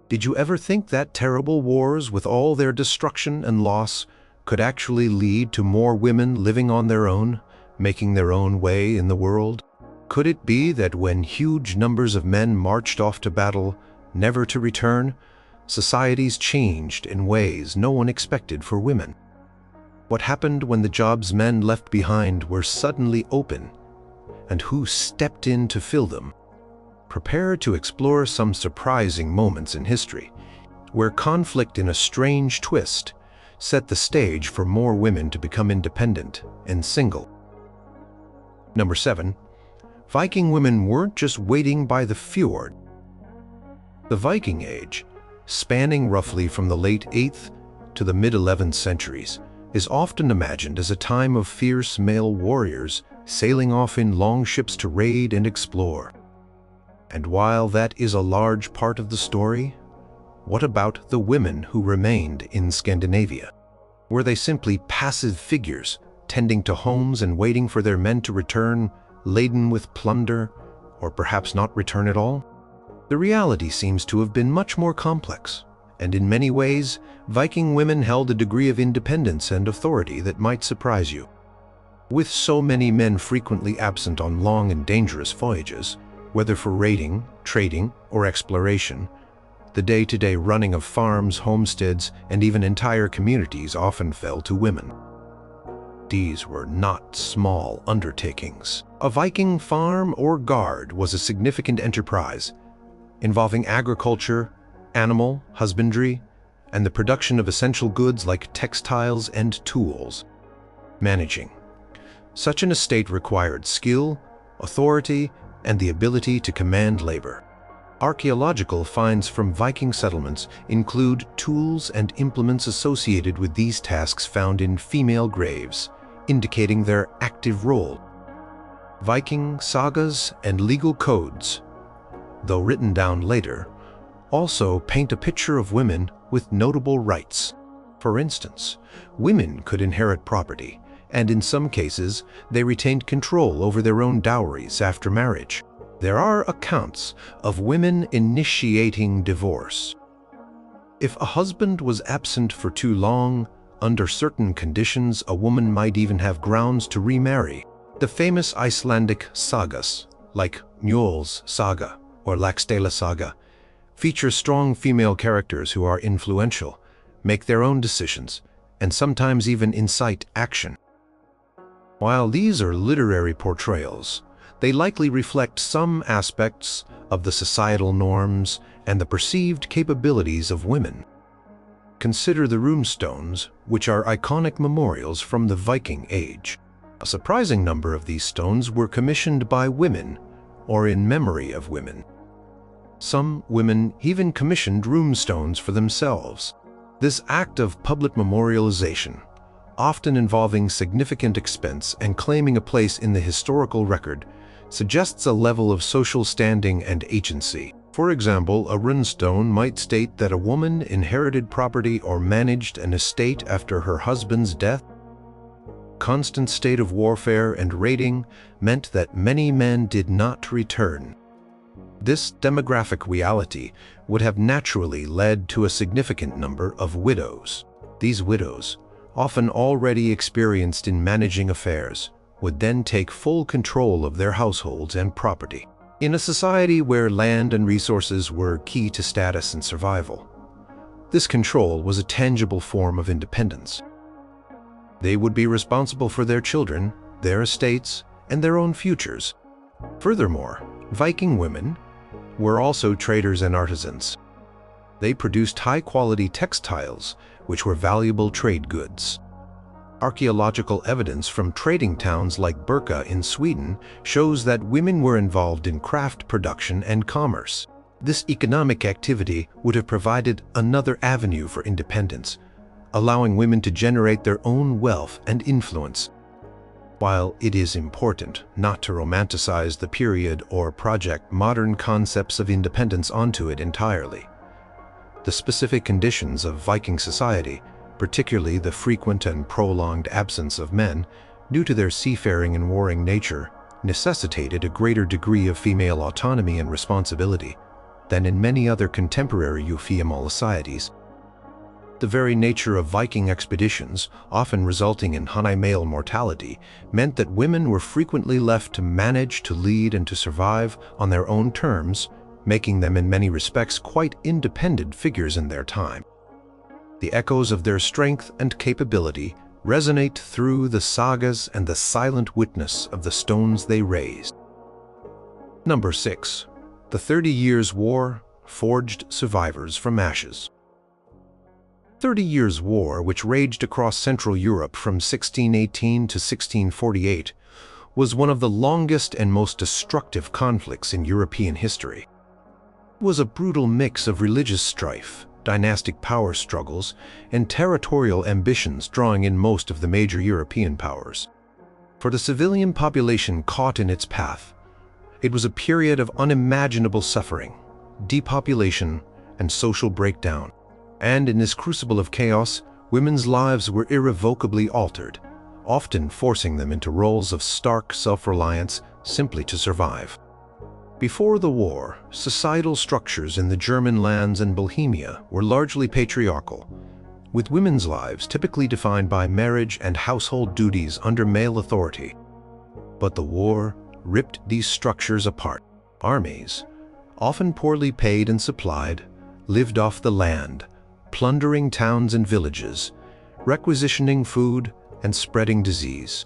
Did you ever think that terrible wars, with all their destruction and loss, could actually lead to more women living on their own, making their own way in the world? Could it be that when huge numbers of men marched off to battle, never to return, societies changed in ways no one expected for women? What happened when the jobs men left behind were suddenly open, and who stepped in to fill them? Prepare to explore some surprising moments in history, where conflict in a strange twist set the stage for more women to become independent and single. Number 7. Viking women weren't just waiting by the fjord. The Viking Age, spanning roughly from the late 8th to the mid-11th centuries, is often imagined as a time of fierce male warriors sailing off in long ships to raid and explore. And while that is a large part of the story, what about the women who remained in Scandinavia? Were they simply passive figures, tending to homes and waiting for their men to return, laden with plunder, or perhaps not return at all? The reality seems to have been much more complex, and in many ways, Viking women held a degree of independence and authority that might surprise you. With so many men frequently absent on long and dangerous voyages, whether for raiding, trading, or exploration, the day-to-day running of farms, homesteads, and even entire communities often fell to women. These were not small undertakings. A Viking farm or guard was a significant enterprise, involving agriculture, animal husbandry, and the production of essential goods like textiles and tools. Managing such an estate required skill, authority, and the ability to command labor. Archaeological finds from Viking settlements include tools and implements associated with these tasks found in female graves, indicating their active role. Viking sagas and legal codes, though written down later, also paint a picture of women with notable rights. For instance, women could inherit property, and in some cases, they retained control over their own dowries after marriage. There are accounts of women initiating divorce. If a husband was absent for too long, under certain conditions, a woman might even have grounds to remarry. The famous Icelandic sagas, like Njol's saga or Laxdæla saga, feature strong female characters who are influential, make their own decisions, and sometimes even incite action. While these are literary portrayals, they likely reflect some aspects of the societal norms and the perceived capabilities of women. Consider the runestones, which are iconic memorials from the Viking Age. A surprising number of these stones were commissioned by women or in memory of women. Some women even commissioned runestones for themselves. This act of public memorialization, often involving significant expense and claiming a place in the historical record, suggests a level of social standing and agency. For example, a runestone might state that a woman inherited property or managed an estate after her husband's death. Constant state of warfare and raiding meant that many men did not return. This demographic reality would have naturally led to a significant number of widows. These widows, often already experienced in managing affairs, would then take full control of their households and property. In a society where land and resources were key to status and survival, this control was a tangible form of independence. They would be responsible for their children, their estates, and their own futures. Furthermore, Viking women were also traders and artisans. They produced high-quality textiles, which were valuable trade goods. Archaeological evidence from trading towns like Birka in Sweden shows that women were involved in craft production and commerce. This economic activity would have provided another avenue for independence, allowing women to generate their own wealth and influence. While it is important not to romanticize the period or project modern concepts of independence onto it entirely, the specific conditions of Viking society, particularly the frequent and prolonged absence of men due to their seafaring and warring nature, necessitated a greater degree of female autonomy and responsibility. than in many other contemporary euphemal societies. The very nature of Viking expeditions, often resulting in high male mortality, meant that women were frequently left to manage, to lead, and to survive on their own terms, making them in many respects quite independent figures in their time. The echoes of their strength and capability resonate through the sagas and the silent witness of the stones they raised. Number 6. The 30 Years' War forged survivors from ashes. 30 Years' War, which raged across Central Europe from 1618 to 1648, was one of the longest and most destructive conflicts in European history. It was a brutal mix of religious strife, dynastic power struggles, and territorial ambitions drawing in most of the major European powers. For the civilian population caught in its path, it was a period of unimaginable suffering, depopulation, and social breakdown. And in this crucible of chaos, women's lives were irrevocably altered, often forcing them into roles of stark self-reliance simply to survive. Before the war, societal structures in the German lands and Bohemia were largely patriarchal, with women's lives typically defined by marriage and household duties under male authority. But the war ripped these structures apart. Armies, often poorly paid and supplied, lived off the land, plundering towns and villages, requisitioning food, and spreading disease.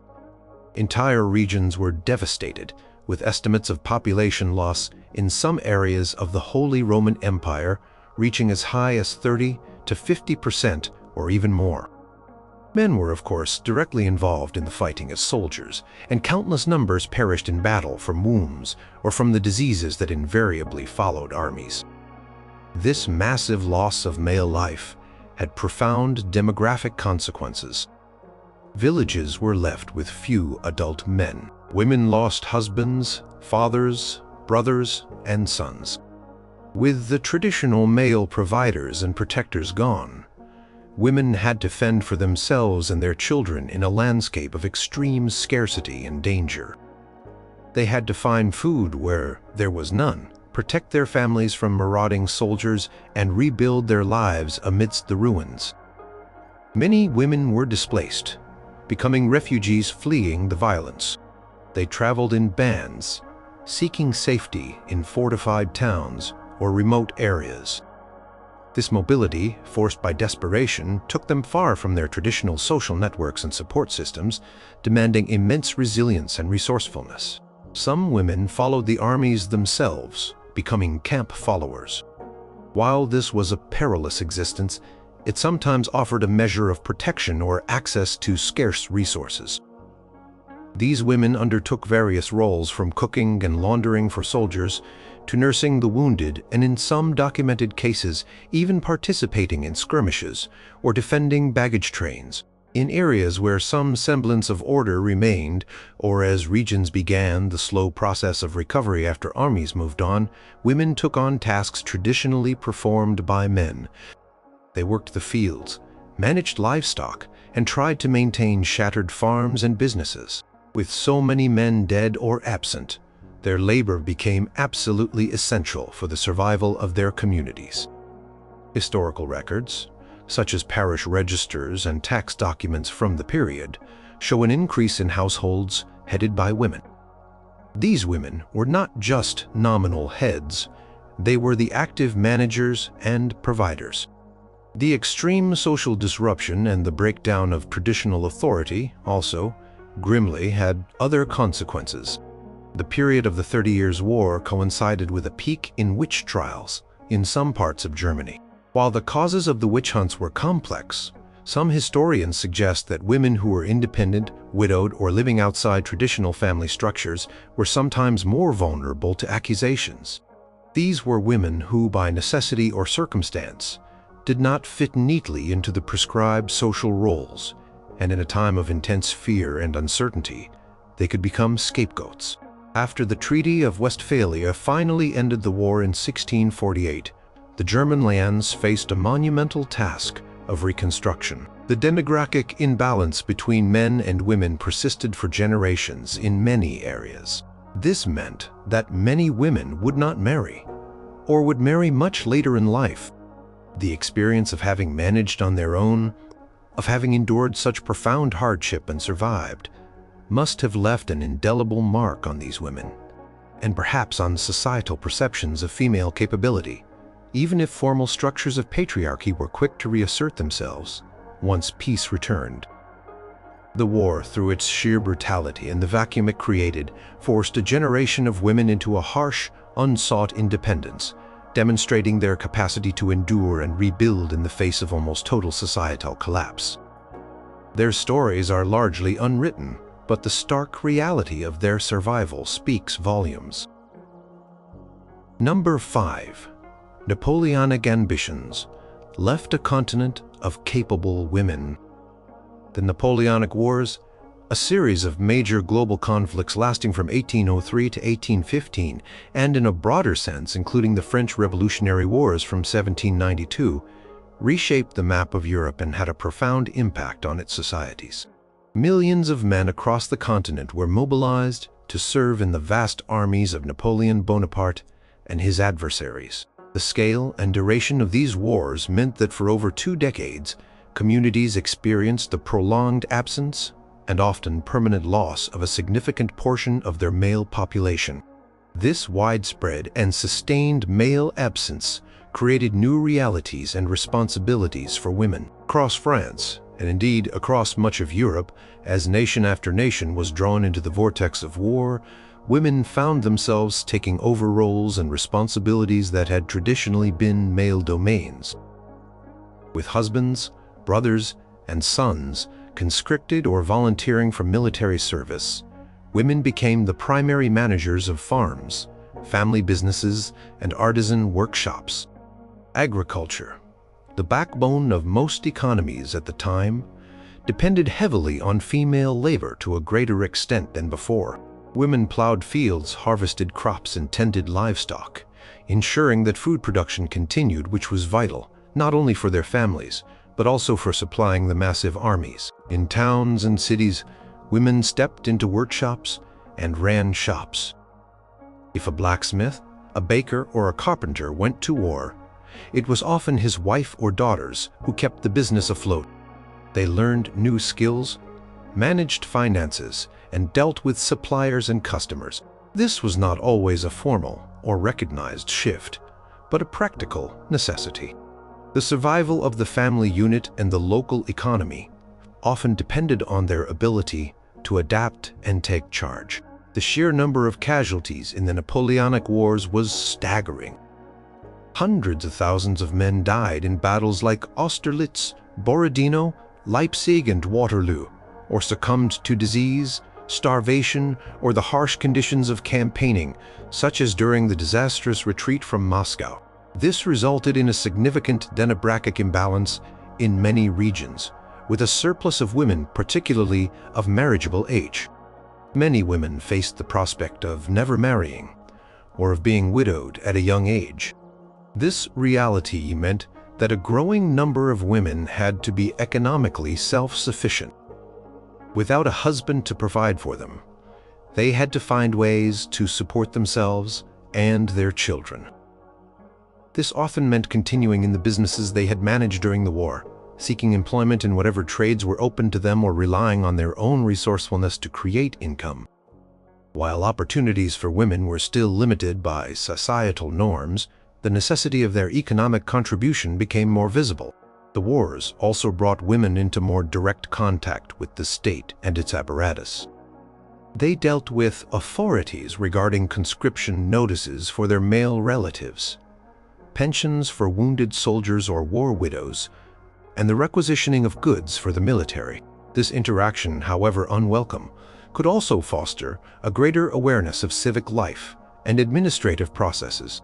Entire regions were devastated, with estimates of population loss in some areas of the Holy Roman Empire reaching as high as 30 to 50% or even more. Men were, of course, directly involved in the fighting as soldiers, and countless numbers perished in battle from wounds or from the diseases that invariably followed armies. This massive loss of male life had profound demographic consequences. Villages were left with few adult men. Women lost husbands, fathers, brothers, and sons. With the traditional male providers and protectors gone, women had to fend for themselves and their children in a landscape of extreme scarcity and danger. They had to find food where there was none, protect their families from marauding soldiers, and rebuild their lives amidst the ruins. Many women were displaced, becoming refugees fleeing the violence. They traveled in bands, seeking safety in fortified towns or remote areas. This mobility, forced by desperation, took them far from their traditional social networks and support systems, demanding immense resilience and resourcefulness. Some women followed the armies themselves, becoming camp followers. While this was a perilous existence, it sometimes offered a measure of protection or access to scarce resources. These women undertook various roles, from cooking and laundering for soldiers to nursing the wounded, and in some documented cases even participating in skirmishes or defending baggage trains. In areas where some semblance of order remained, or as regions began the slow process of recovery after armies moved on, women took on tasks traditionally performed by men. They worked the fields, managed livestock, and tried to maintain shattered farms and businesses. With so many men dead or absent, their labor became absolutely essential for the survival of their communities. Historical records, such as parish registers and tax documents from the period, show an increase in households headed by women. These women were not just nominal heads, they were the active managers and providers. The extreme social disruption and the breakdown of traditional authority also, grimly, had other consequences. The period of the 30 Years' War coincided with a peak in witch trials in some parts of Germany. While the causes of the witch hunts were complex, some historians suggest that women who were independent, widowed, or living outside traditional family structures were sometimes more vulnerable to accusations. These were women who, by necessity or circumstance, did not fit neatly into the prescribed social roles, and in a time of intense fear and uncertainty, they could become scapegoats. After the Treaty of Westphalia finally ended the war in 1648, the German lands faced a monumental task of reconstruction. The demographic imbalance between men and women persisted for generations in many areas. This meant that many women would not marry, or would marry much later in life. The experience of having managed on their own, of having endured such profound hardship and survived, must have left an indelible mark on these women, and perhaps on societal perceptions of female capability, even if formal structures of patriarchy were quick to reassert themselves once peace returned. The war, through its sheer brutality and the vacuum it created, forced a generation of women into a harsh, unsought independence, demonstrating their capacity to endure and rebuild in the face of almost total societal collapse. Their stories are largely unwritten, but the stark reality of their survival speaks volumes. Number 5. Napoleonic ambitions left a continent of capable women. The Napoleonic Wars, a series of major global conflicts lasting from 1803 to 1815, and in a broader sense including the French Revolutionary Wars from 1792, reshaped the map of Europe and had a profound impact on its societies. Millions of men across the continent were mobilized to serve in the vast armies of Napoleon Bonaparte and his adversaries. The scale and duration of these wars meant that for over 2 decades, communities experienced the prolonged absence and often permanent loss of a significant portion of their male population. This widespread and sustained male absence created new realities and responsibilities for women. Across France, and indeed across much of Europe, as nation after nation was drawn into the vortex of war, women found themselves taking over roles and responsibilities that had traditionally been male domains. With husbands, brothers, and sons conscripted or volunteering for military service, women became the primary managers of farms, family businesses, and artisan workshops. Agriculture, the backbone of most economies at the time, depended heavily on female labor to a greater extent than before. Women plowed fields, harvested crops, and tended livestock, ensuring that food production continued, which was vital, not only for their families, but also for supplying the massive armies. In towns and cities, women stepped into workshops and ran shops. If a blacksmith, a baker, or a carpenter went to war, it was often his wife or daughters who kept the business afloat. They learned new skills, managed finances, and dealt with suppliers and customers. This was not always a formal or recognized shift, but a practical necessity. The survival of the family unit and the local economy often depended on their ability to adapt and take charge. The sheer number of casualties in the Napoleonic Wars was staggering. Hundreds of thousands of men died in battles like Austerlitz, Borodino, Leipzig, and Waterloo, or succumbed to disease, starvation, or the harsh conditions of campaigning, such as during the disastrous retreat from Moscow. This resulted in a significant demographic imbalance in many regions, with a surplus of women, particularly of marriageable age. Many women faced the prospect of never marrying or of being widowed at a young age. This reality meant that a growing number of women had to be economically self-sufficient. Without a husband to provide for them, they had to find ways to support themselves and their children. This often meant continuing in the businesses they had managed during the war, seeking employment in whatever trades were open to them, or relying on their own resourcefulness to create income. While opportunities for women were still limited by societal norms, the necessity of their economic contribution became more visible. The wars also brought women into more direct contact with the state and its apparatus. They dealt with authorities regarding conscription notices for their male relatives, pensions for wounded soldiers or war widows, and the requisitioning of goods for the military. This interaction, however unwelcome, could also foster a greater awareness of civic life and administrative processes.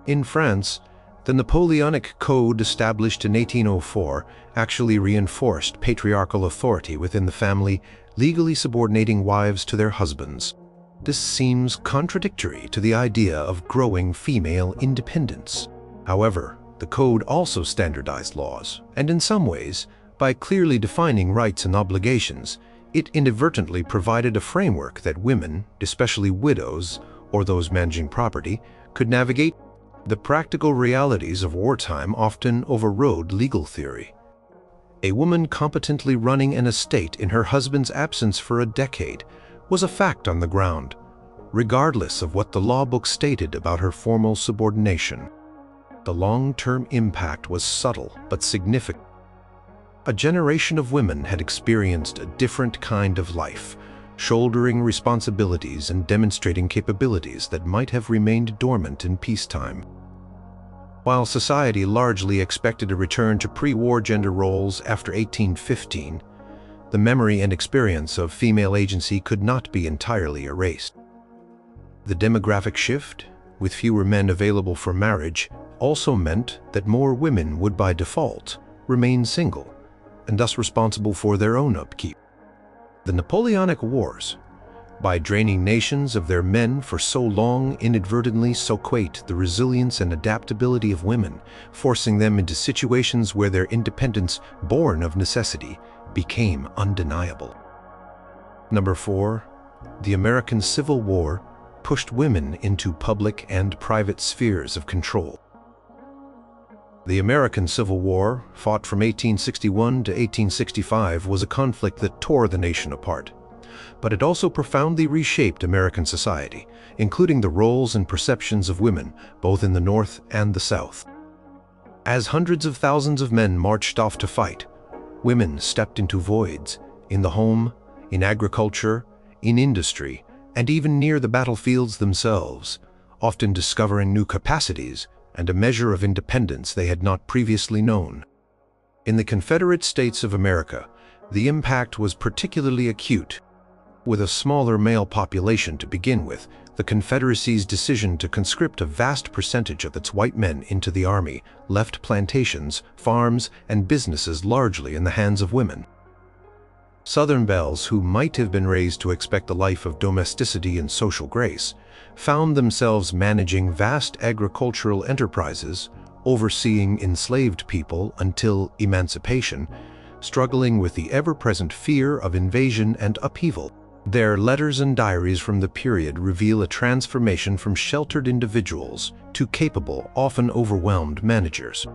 In France, the Napoleonic Code established in 1804 actually reinforced patriarchal authority within the family, legally subordinating wives to their husbands. This seems contradictory to the idea of growing female independence. However, the code also standardized laws, and in some ways, by clearly defining rights and obligations, it inadvertently provided a framework that women, especially widows or those managing property, could navigate. The practical realities of wartime often overrode legal theory. A woman competently running an estate in her husband's absence for a decade was a fact on the ground, regardless of what the law book stated about her formal subordination. The long-term impact was subtle but significant. A generation of women had experienced a different kind of life, shouldering responsibilities and demonstrating capabilities that might have remained dormant in peacetime. While society largely expected a return to pre-war gender roles after 1815, the memory and experience of female agency could not be entirely erased. The demographic shift, with fewer men available for marriage, also meant that more women would by default remain single, and thus responsible for their own upkeep. The Napoleonic Wars, by draining nations of their men for so long, inadvertently soquate the resilience and adaptability of women, forcing them into situations where their independence, born of necessity, became undeniable. Number 4. The American Civil War pushed women into public and private spheres of control. The American Civil War, fought from 1861 to 1865, was a conflict that tore the nation apart. But it also profoundly reshaped American society, including the roles and perceptions of women, both in the North and the South. As hundreds of thousands of men marched off to fight, women stepped into voids, in the home, in agriculture, in industry, and even near the battlefields themselves, often discovering new capacities and a measure of independence they had not previously known. In the Confederate States of America, the impact was particularly acute. With a smaller male population to begin with, the Confederacy's decision to conscript a vast percentage of its white men into the Army left plantations, farms, and businesses largely in the hands of women. Southern belles, who might have been raised to expect a life of domesticity and social grace, found themselves managing vast agricultural enterprises, overseeing enslaved people until emancipation, struggling with the ever-present fear of invasion and upheaval. Their letters and diaries from the period reveal a transformation from sheltered individuals to capable, often overwhelmed managers.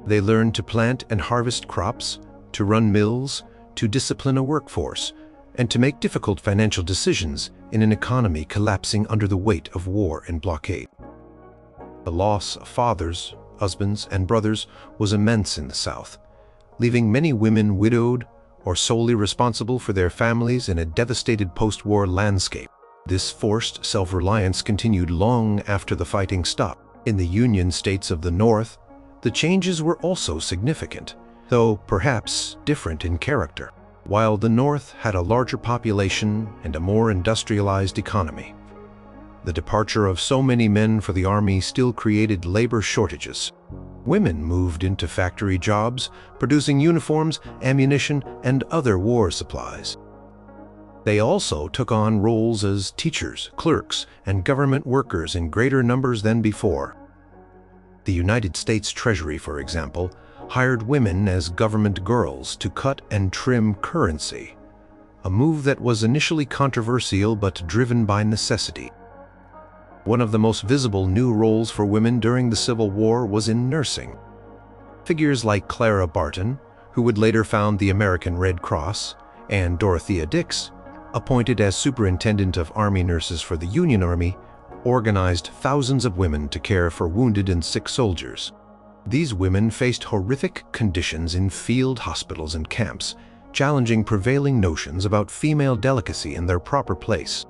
They learned to plant and harvest crops, to run mills, to discipline a workforce, and to make difficult financial decisions in an economy collapsing under the weight of war and blockade. The loss of fathers, husbands, and brothers was immense in the South, leaving many women widowed or solely responsible for their families in a devastated post-war landscape. This forced self-reliance continued long after the fighting stopped. In the Union states of the North, the changes were also significant, though perhaps different in character. While the North had a larger population and a more industrialized economy, the departure of so many men for the Army still created labor shortages. Women moved into factory jobs, producing uniforms, ammunition, and other war supplies. They also took on roles as teachers, clerks, and government workers in greater numbers than before. The United States Treasury, for example, hired women as government girls to cut and trim currency, a move that was initially controversial but driven by necessity. One of the most visible new roles for women during the Civil War was in nursing. Figures like Clara Barton, who would later found the American Red Cross, and Dorothea Dix, appointed as superintendent of Army nurses for the Union Army, organized thousands of women to care for wounded and sick soldiers. These women faced horrific conditions in field hospitals and camps, challenging prevailing notions about female delicacy in their proper place.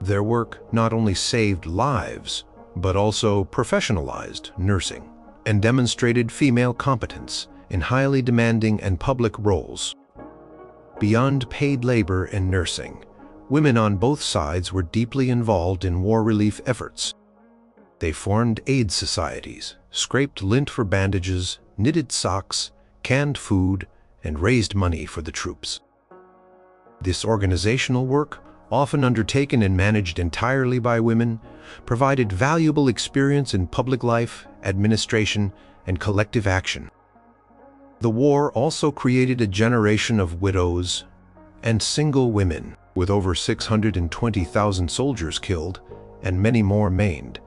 Their work not only saved lives, but also professionalized nursing and demonstrated female competence in highly demanding and public roles. Beyond paid labor and nursing, women on both sides were deeply involved in war relief efforts. They formed aid societies, scraped lint for bandages, knitted socks, canned food, and raised money for the troops. This organizational work, often undertaken and managed entirely by women, provided valuable experience in public life, administration, and collective action. The war also created a generation of widows and single women, with over 620,000 soldiers killed and many more maimed.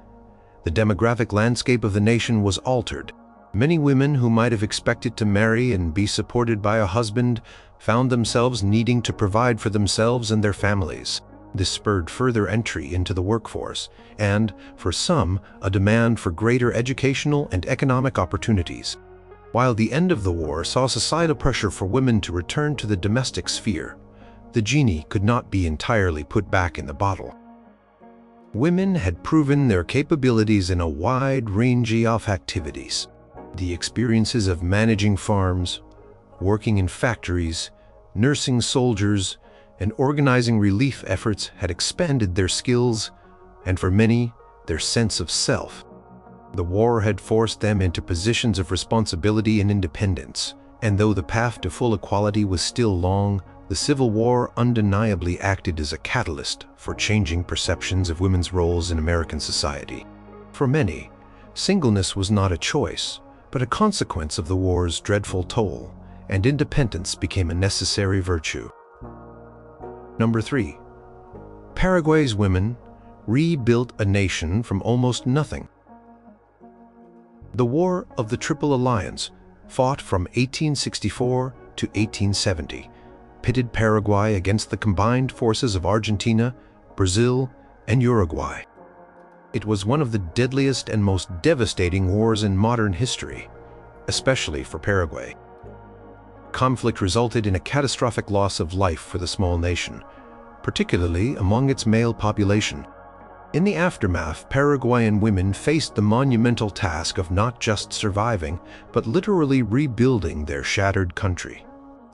The demographic landscape of the nation was altered. Many women who might have expected to marry and be supported by a husband found themselves needing to provide for themselves and their families. This spurred further entry into the workforce and, for some, a demand for greater educational and economic opportunities. While the end of the war saw societal pressure for women to return to the domestic sphere, the genie could not be entirely put back in the bottle. Women had proven their capabilities in a wide range of activities. The experiences of managing farms, working in factories, nursing soldiers, and organizing relief efforts had expanded their skills and, for many, their sense of self. The war had forced them into positions of responsibility and independence, and though the path to full equality was still long, the Civil War undeniably acted as a catalyst for changing perceptions of women's roles in American society. For many, singleness was not a choice, but a consequence of the war's dreadful toll, and independence became a necessary virtue. Number 3. Paraguay's women rebuilt a nation from almost nothing. The War of the Triple Alliance, fought from 1864 to 1870, pitted Paraguay against the combined forces of Argentina, Brazil, and Uruguay. It was one of the deadliest and most devastating wars in modern history, especially for Paraguay. Conflict resulted in a catastrophic loss of life for the small nation, particularly among its male population. In the aftermath, Paraguayan women faced the monumental task of not just surviving, but literally rebuilding their shattered country,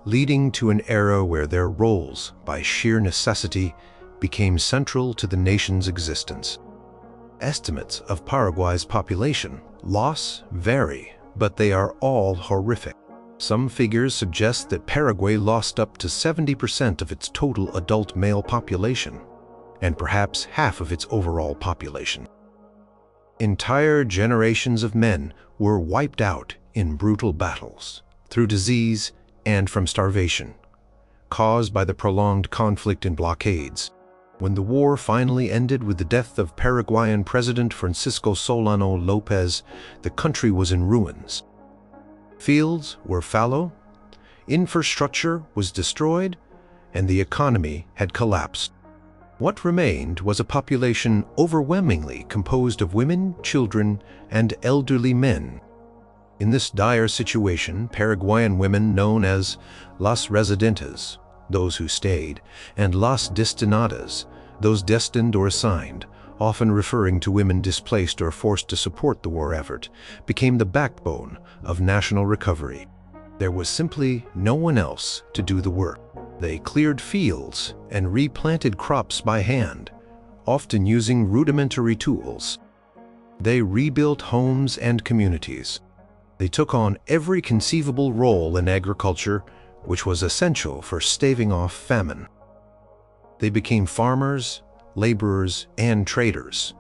leading to an era where their roles, by sheer necessity, became central to the nation's existence. Estimates of Paraguay's population loss vary, but they are all horrific. Some figures suggest that Paraguay lost up to 70% of its total adult male population, and perhaps half of its overall population. Entire generations of men were wiped out in brutal battles, through disease and from starvation, caused by the prolonged conflict and blockades. When the war finally ended with the death of Paraguayan President Francisco Solano López, the country was in ruins. Fields were fallow, infrastructure was destroyed, and the economy had collapsed. What remained was a population overwhelmingly composed of women, children, and elderly men. In this dire situation, Paraguayan women known as las residentes, those who stayed, and las destinadas, those destined or assigned, often referring to women displaced or forced to support the war effort, became the backbone of national recovery. There was simply no one else to do the work. They cleared fields and replanted crops by hand, often using rudimentary tools. They rebuilt homes and communities. They took on every conceivable role in agriculture, which was essential for staving off famine. They became farmers, laborers, and traders,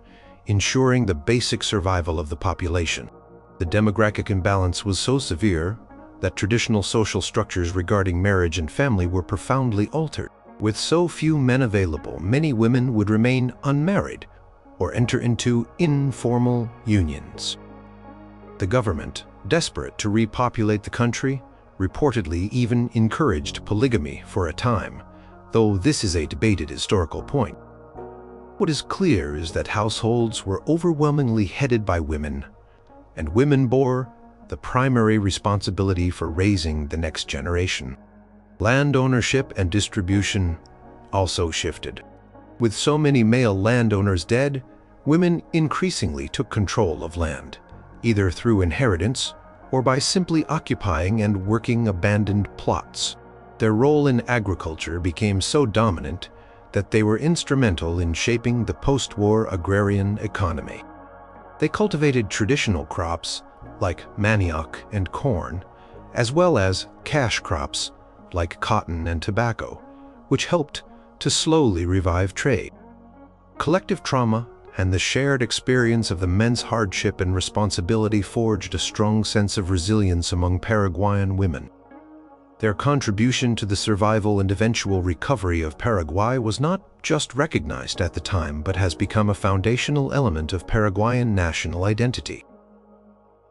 ensuring the basic survival of the population. The demographic imbalance was so severe that traditional social structures regarding marriage and family were profoundly altered. With so few men available, many women would remain unmarried or enter into informal unions. The government, desperate to repopulate the country, reportedly even encouraged polygamy for a time, though this is a debated historical point. What is clear is that households were overwhelmingly headed by women, and women bore the primary responsibility for raising the next generation. Land ownership and distribution also shifted. With so many male landowners dead, women increasingly took control of land, either through inheritance or by simply occupying and working abandoned plots. Their role in agriculture became so dominant that they were instrumental in shaping the post-war agrarian economy. They cultivated traditional crops like manioc and corn, as well as cash crops like cotton and tobacco, which helped to slowly revive trade. Collective trauma and the shared experience of immense hardship and responsibility forged a strong sense of resilience among Paraguayan women. Their contribution to the survival and eventual recovery of Paraguay was not just recognized at the time, but has become a foundational element of Paraguayan national identity.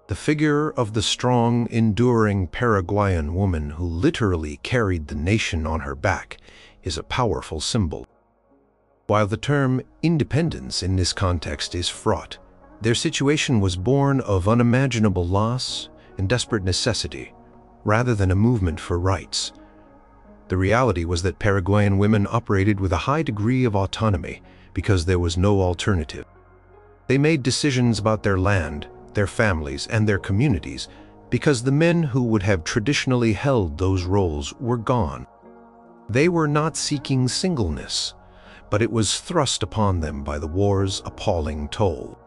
The figure of the strong, enduring Paraguayan woman who literally carried the nation on her back is a powerful symbol. While the term independence in this context is fraught, their situation was born of unimaginable loss and desperate necessity, rather than a movement for rights. The reality was that Paraguayan women operated with a high degree of autonomy because there was no alternative. They made decisions about their land, their families, and their communities because the men who would have traditionally held those roles were gone. They were not seeking singleness, but it was thrust upon them by the war's appalling toll.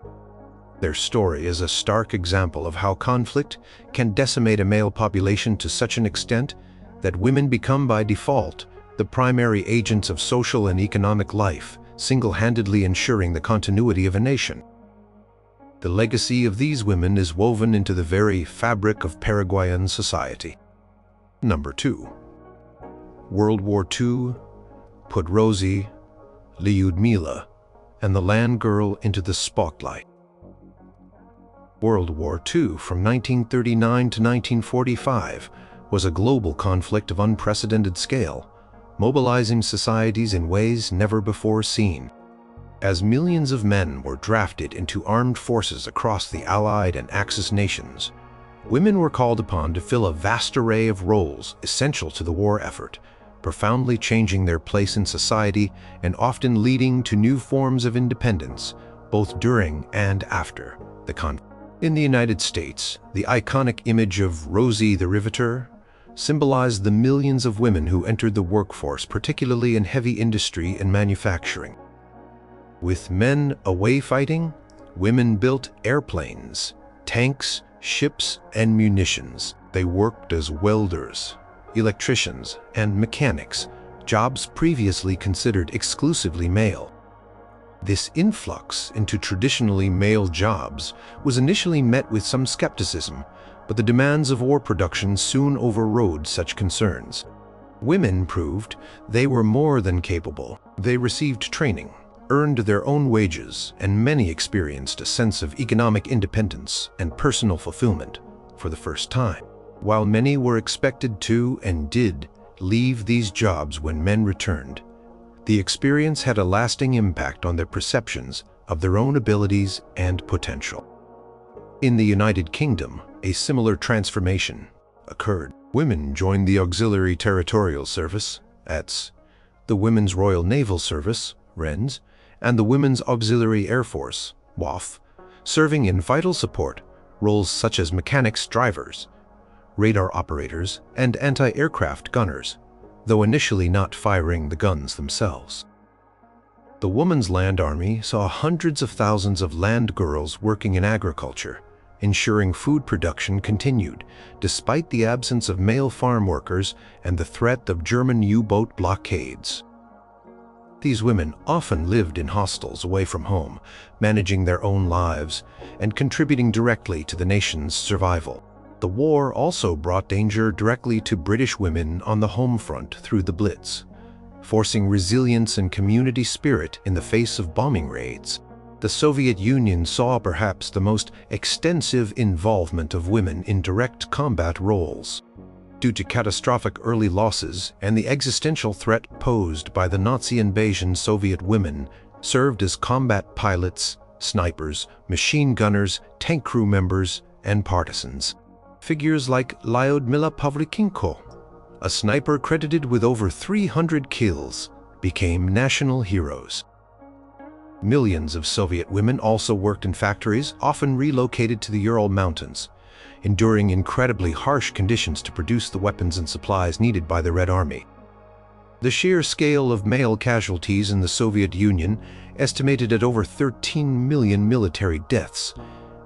Their story is a stark example of how conflict can decimate a male population to such an extent that women become by default the primary agents of social and economic life, single-handedly ensuring the continuity of a nation. The legacy of these women is woven into the very fabric of Paraguayan society. Number 2. World War II put Rosie, Lyudmila, and the land girl into the spotlight. World War II, from 1939 to 1945, was a global conflict of unprecedented scale, mobilizing societies in ways never before seen. As millions of men were drafted into armed forces across the Allied and Axis nations, women were called upon to fill a vast array of roles essential to the war effort, profoundly changing their place in society and often leading to new forms of independence, both during and after the conflict. In the United States, the iconic image of Rosie the Riveter symbolized the millions of women who entered the workforce, particularly in heavy industry and manufacturing. With men away fighting, women built airplanes, tanks, ships, and munitions. They worked as welders, electricians, and mechanics, jobs previously considered exclusively male. This influx into traditionally male jobs was initially met with some skepticism, but the demands of war production soon overrode such concerns. Women proved they were more than capable. They received training, earned their own wages, and many experienced a sense of economic independence and personal fulfillment for the first time. While many were expected to and did leave these jobs when men returned, the experience had a lasting impact on their perceptions of their own abilities and potential. In the United Kingdom, a similar transformation occurred. Women joined the Auxiliary Territorial Service, ATS, the Women's Royal Naval Service, RENS, and the Women's Auxiliary Air Force, WAF, serving in vital support roles such as mechanics, drivers, radar operators, and anti-aircraft gunners, though initially not firing the guns themselves. The Women's Land Army saw hundreds of thousands of land girls working in agriculture, ensuring food production continued despite the absence of male farm workers and the threat of German U-boat blockades. These women often lived in hostels away from home, managing their own lives and contributing directly to the nation's survival. The war also brought danger directly to British women on the home front through the Blitz, forcing resilience and community spirit in the face of bombing raids. The Soviet Union saw perhaps the most extensive involvement of women in direct combat roles. Due to catastrophic early losses and the existential threat posed by the Nazi invasion, Soviet women served as combat pilots, snipers, machine gunners, tank crew members, and partisans. Figures like Lyudmila Pavlichenko, a sniper credited with over 300 kills, became national heroes. Millions of Soviet women also worked in factories, often relocated to the Ural Mountains, enduring incredibly harsh conditions to produce the weapons and supplies needed by the Red Army. The sheer scale of male casualties in the Soviet Union, estimated at over 13 million military deaths,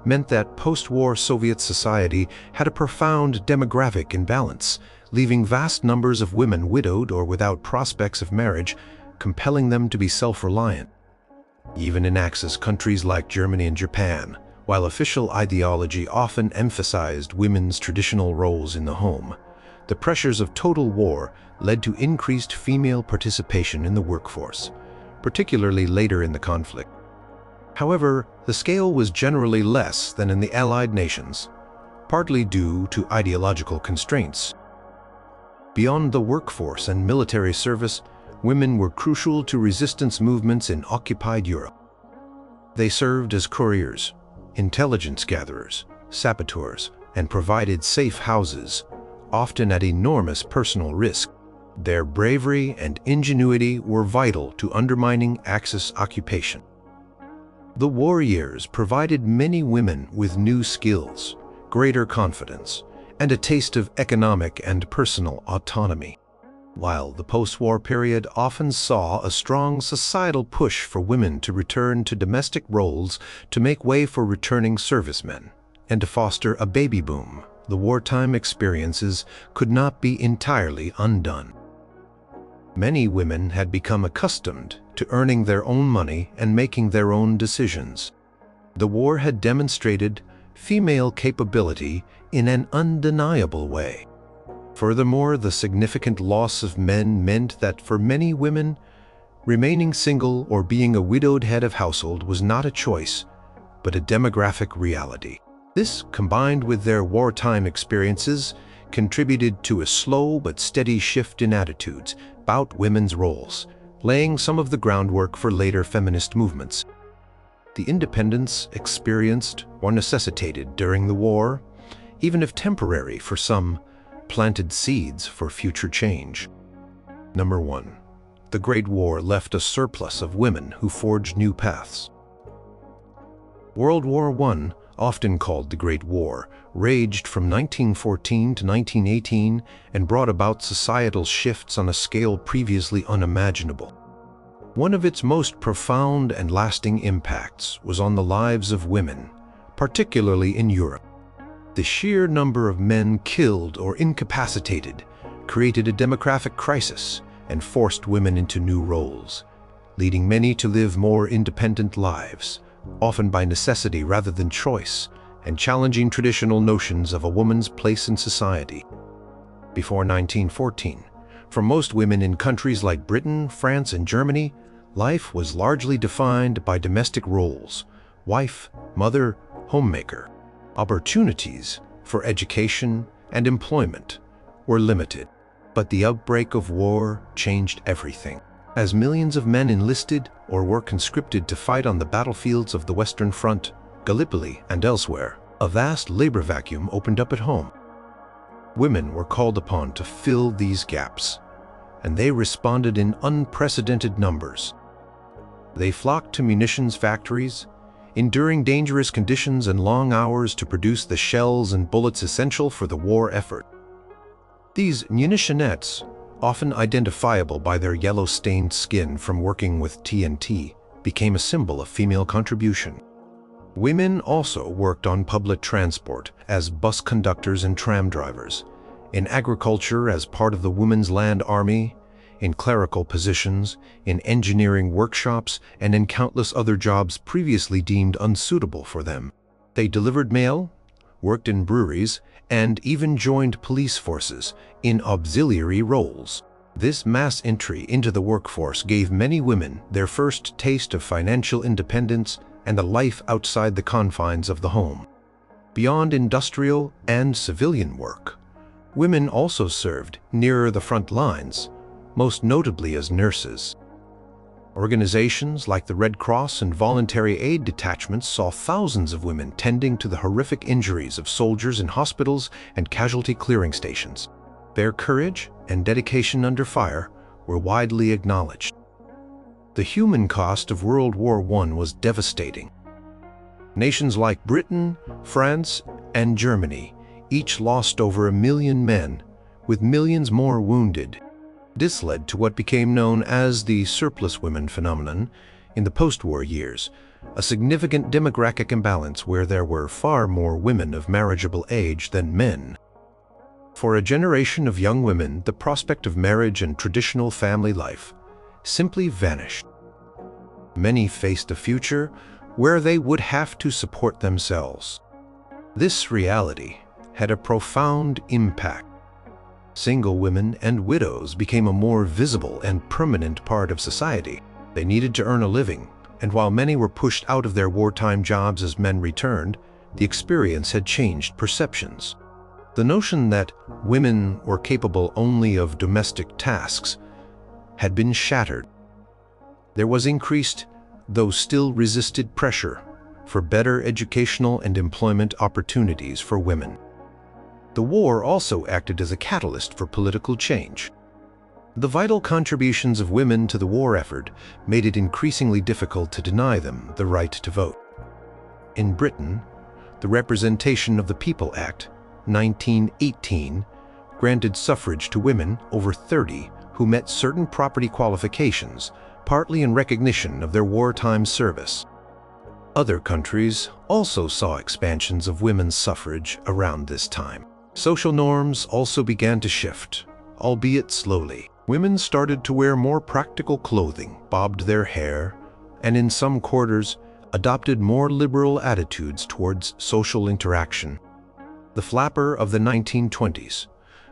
meant that post-war Soviet society had a profound demographic imbalance, leaving vast numbers of women widowed or without prospects of marriage, compelling them to be self-reliant. Even in Axis countries like Germany and Japan, while official ideology often emphasized women's traditional roles in the home, the pressures of total war led to increased female participation in the workforce, particularly later in the conflict. However, the scale was generally less than in the Allied nations, partly due to ideological constraints. Beyond the workforce and military service, women were crucial to resistance movements in occupied Europe. They served as couriers, intelligence gatherers, saboteurs, and provided safe houses, often at enormous personal risk. Their bravery and ingenuity were vital to undermining Axis occupation. The war years provided many women with new skills, greater confidence, and a taste of economic and personal autonomy. While the post-war period often saw a strong societal push for women to return to domestic roles to make way for returning servicemen and to foster a baby boom, the wartime experiences could not be entirely undone. Many women had become accustomed to earning their own money and making their own decisions. The war had demonstrated female capability in an undeniable way. Furthermore, the significant loss of men meant that for many women, remaining single or being a widowed head of household was not a choice, but a demographic reality. This, combined with their wartime experiences, contributed to a slow but steady shift in attitudes about women's roles, laying some of the groundwork for later feminist movements. The independence experienced or necessitated during the war, even if temporary for some, planted seeds for future change. Number 1. The Great War left a surplus of women who forged new paths. World War I, often called the Great War, raged from 1914 to 1918 and brought about societal shifts on a scale previously unimaginable. One of its most profound and lasting impacts was on the lives of women, particularly in Europe. The sheer number of men killed or incapacitated created a demographic crisis and forced women into new roles, leading many to live more independent lives, often by necessity rather than choice, and challenging traditional notions of a woman's place in society. Before 1914, for most women in countries like Britain, France, and Germany, life was largely defined by domestic roles: wife, mother, homemaker. Opportunities for education and employment were limited, but the outbreak of war changed everything. As millions of men enlisted or were conscripted to fight on the battlefields of the Western Front, Gallipoli, and elsewhere, a vast labor vacuum opened up at home. Women were called upon to fill these gaps, and they responded in unprecedented numbers. They flocked to munitions factories, enduring dangerous conditions and long hours to produce the shells and bullets essential for the war effort. These munitionettes, often identifiable by their yellow-stained skin from working with TNT, became a symbol of female contribution. Women also worked on public transport as bus conductors and tram drivers, in agriculture as part of the Women's Land Army, in clerical positions, in engineering workshops, and in countless other jobs previously deemed unsuitable for them. They delivered mail, worked in breweries, and even joined police forces in auxiliary roles. This mass entry into the workforce gave many women their first taste of financial independence and a life outside the confines of the home. Beyond industrial and civilian work, women also served nearer the front lines, most notably as nurses. Organizations like the Red Cross and voluntary aid detachments saw thousands of women tending to the horrific injuries of soldiers in hospitals and casualty clearing stations. Their courage and dedication under fire were widely acknowledged. The human cost of World War I was devastating. Nations like Britain, France, and Germany each lost over 1 million men, with millions more wounded. This led to what became known as the surplus women phenomenon in the post-war years, a significant demographic imbalance where there were far more women of marriageable age than men. For a generation of young women, the prospect of marriage and traditional family life simply vanished. Many faced a future where they would have to support themselves. This reality had a profound impact. Single women and widows became a more visible and permanent part of society. They needed to earn a living, and while many were pushed out of their wartime jobs as men returned, the experience had changed perceptions. The notion that women were capable only of domestic tasks had been shattered. There was increased, though still resisted, pressure for better educational and employment opportunities for women. The war also acted as a catalyst for political change. The vital contributions of women to the war effort made it increasingly difficult to deny them the right to vote. In Britain, the Representation of the People Act, 1918, granted suffrage to women over 30 who met certain property qualifications, partly in recognition of their wartime service. Other countries also saw expansions of women's suffrage around this time. Social norms also began to shift, albeit slowly. Women started to wear more practical clothing, bobbed their hair, and in some quarters adopted more liberal attitudes towards social interaction. The flapper of the 1920s,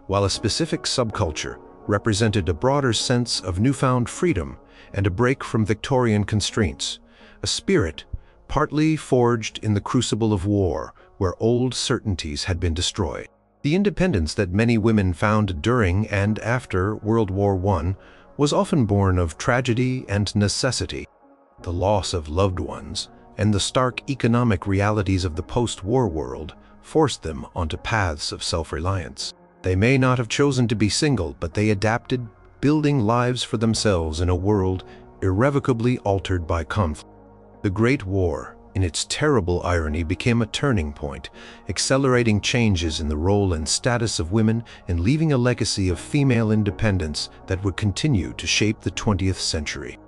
while a specific subculture, represented a broader sense of newfound freedom and a break from Victorian constraints, a spirit partly forged in the crucible of war where old certainties had been destroyed. The independence that many women found during and after World War I was often born of tragedy and necessity. The loss of loved ones and the stark economic realities of the post-war world forced them onto paths of self-reliance. They may not have chosen to be single, but they adapted, building lives for themselves in a world irrevocably altered by conflict. The Great War, in its terrible irony, became a turning point, accelerating changes in the role and status of women and leaving a legacy of female independence that would continue to shape the 20th century.